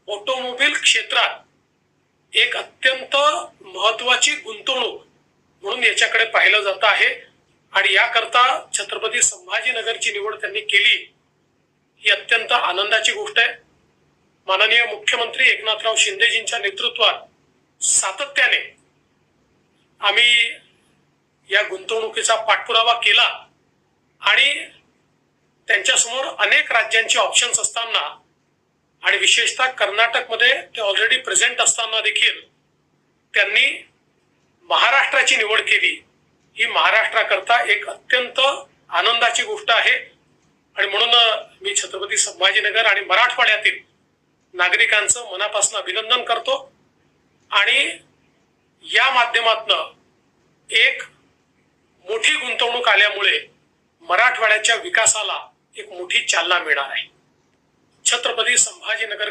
Automobile क्षेत्रात एक अत्यंत महत्वाची गुंतवणूक म्हणून याच्याकडे पाहिलं जात आहे आणि याकरता छत्रपती संभाजीनगरची निवड त्यांनी केली ही अत्यंत आनंदाची गोष्ट आहे। माननीय मुख्यमंत्री एकनाथराव शिंदेजींच्या नेतृत्वात सातत्याने आम्ही या गुंतवणुकीचा पाठपुरावा केला आणि त्यांच्यासमोर अनेक राज्यांचे ऑप्शन्स असताना आणि विशेषतः कर्नाटकमध्ये ते ऑलरेडी प्रेझेंट असताना देखील त्यांनी महाराष्ट्राची निवड केली। ही महाराष्ट्राकरता एक अत्यंत आनंदाची गोष्ट आहे आणि म्हणून मी छत्रपती संभाजीनगर आणि मराठवाड्यातील नागरिकांचं मनापासून अभिनंदन करतो आणि या माध्यमातून एक मोठी गुंतवणूक आल्यामुळे मराठवाड्याच्या विकासाला एक मोठी चालना मिळणार आहे। छत्रपती संभाजीनगर